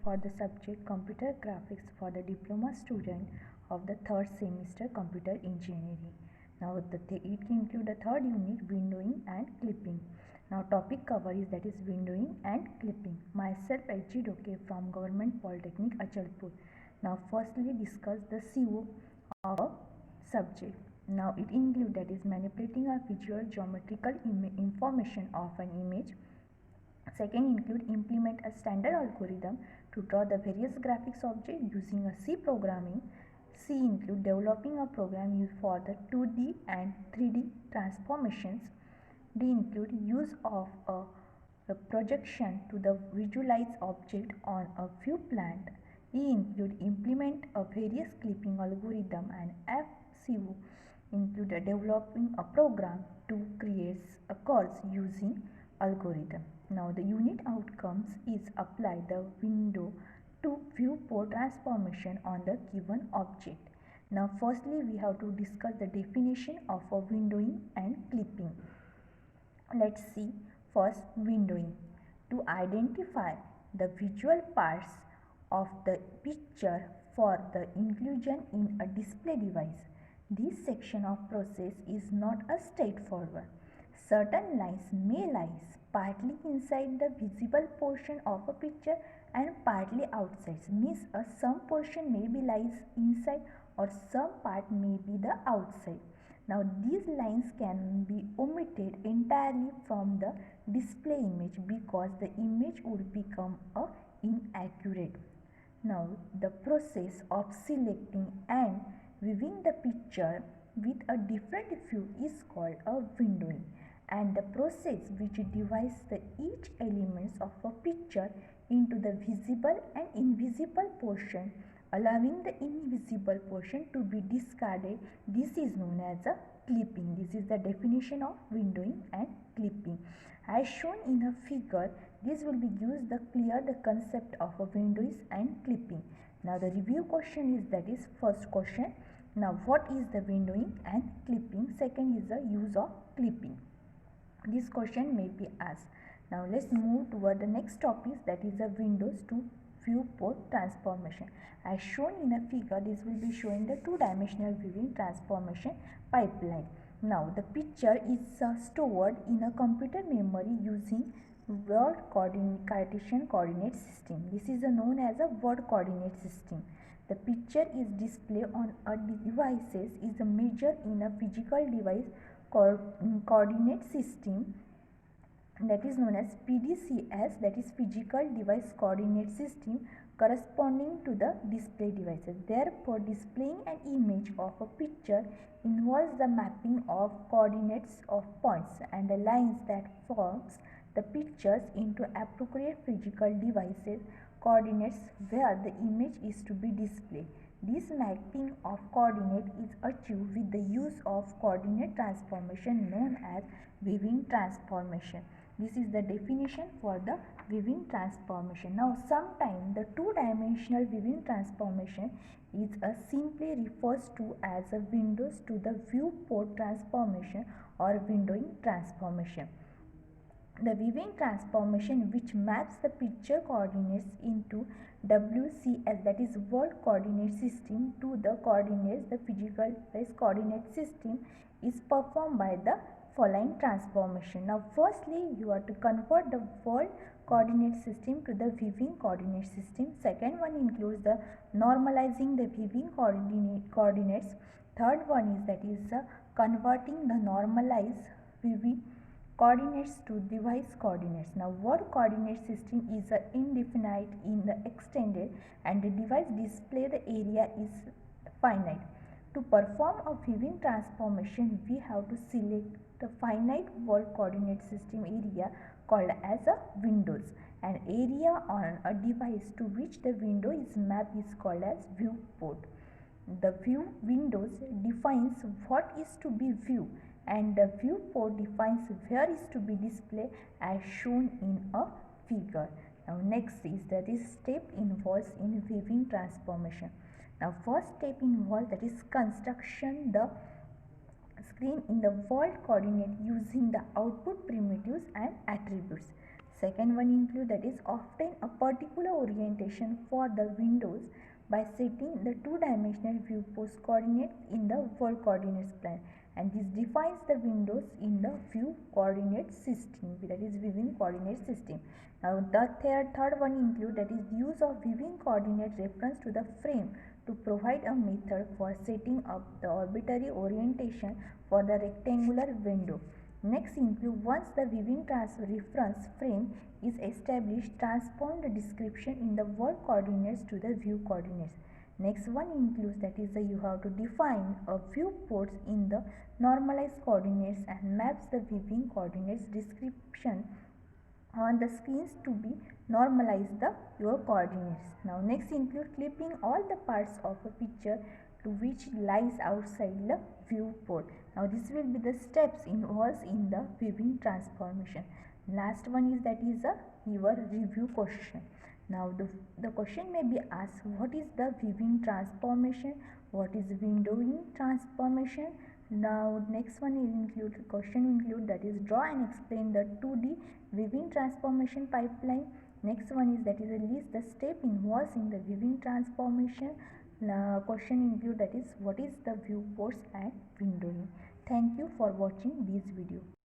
for the subject Computer Graphics for the diploma student of the third semester Computer Engineering. Now it include the third unit windowing and clipping. Now topic cover is that is windowing and clipping. Myself H.G. Doke from Government Polytechnic Achalpur. Now firstly discuss the CO of a subject. Now it include that is manipulating a visual geometrical information of an image. Second include implement a standard algorithm to draw the various graphics object using a C programming. C include developing a program used for the 2D and 3D transformations. D include use of a projection to the visualized object on a view plant. E include implement a various clipping algorithm, and F CO include developing a program to create a curves using algorithm. Now the unit outcomes is apply the window to viewport transformation on the given object. Now firstly we have to discuss the definition of a windowing and clipping. Let's see first windowing. To identify the visual parts of the picture for the inclusion in a display device. This section of process is not a straightforward. Certain lines may lie partly inside the visible portion of a picture and partly outside. Means some portion may be lies inside or some part may be the outside. Now these lines can be omitted entirely from the display image because the image would become inaccurate. Now the process of selecting and viewing the picture with a different view is called a windowing, and the process which divides the each elements of a picture into the visible and invisible portion, allowing the invisible portion to be discarded, this is known as a clipping. This is the definition of windowing and clipping. As shown in a figure, this will be used to clear the concept of a windowing and clipping. Now the review question is that is first question. Now what is the windowing and clipping? Second is the use of clipping. This question may be asked. Now let's move toward the next topic, that is the windows to viewport transformation. As shown in a figure, this will be showing the two-dimensional viewing transformation pipeline. Now the picture is stored in a computer memory using world Cartesian coordinate system. This is known as a world coordinate system. The picture is displayed on a devices is measured in a physical device coordinate system, that is known as PDCS, that is physical device coordinate system, corresponding to the display devices. Therefore, displaying an image of a picture involves the mapping of coordinates of points and the lines that forms the pictures into appropriate physical devices coordinates where the image is to be displayed. This mapping of coordinate is achieved with the use of coordinate transformation known as viewing transformation. This is the definition for the viewing transformation. Now sometimes the two-dimensional viewing transformation is simply refers to as a windows to the viewport transformation or windowing transformation. The viewing transformation which maps the picture coordinates into WCS, that is world coordinate system, to the coordinates the physical coordinate system is performed by the following transformation. Now firstly you are to convert the world coordinate system to the viewing coordinate system. Second one includes the normalizing the viewing coordinates. Third one is that is converting the normalized viewing coordinates to device coordinates. Now world coordinate system is indefinite in the extended and the device display the area is finite. To perform a viewing transformation, we have to select the finite world coordinate system area called as a windows, and area on a device to which the window is mapped is called as viewport. The view windows defines what is to be viewed and the viewport defines where is to be displayed as shown in a figure. Now next is that is step involves in viewing transformation. Now first step involves that is construction the screen in the world coordinate using the output primitives and attributes. Second one include that is obtain a particular orientation for the windows by setting the two-dimensional viewports coordinates in the world coordinates plane, and this defines the windows in the view coordinate system, that is viewing coordinate system. Now the third one include that is use of viewing coordinate reference to the frame to provide a method for setting up the arbitrary orientation for the rectangular window. Next include once the viewing reference frame is established, transform the description in the world coordinates to the view coordinates. Next one includes that is you have to define a viewports in the normalized coordinates and maps the viewing coordinates description on the screens to be normalize the your coordinates. Now next include clipping all the parts of a picture to which lies outside the viewport. Now this will be the steps involved in the viewing transformation. Last one is that is a your review question. Now the question may be asked, what is the viewing transformation, what is windowing transformation. Now next one is include question include that is draw and explain the 2D viewing transformation pipeline. Next one is that is a list the step involved in the viewing transformation. Question include that is what is the viewports and windowing. Thank you for watching this video.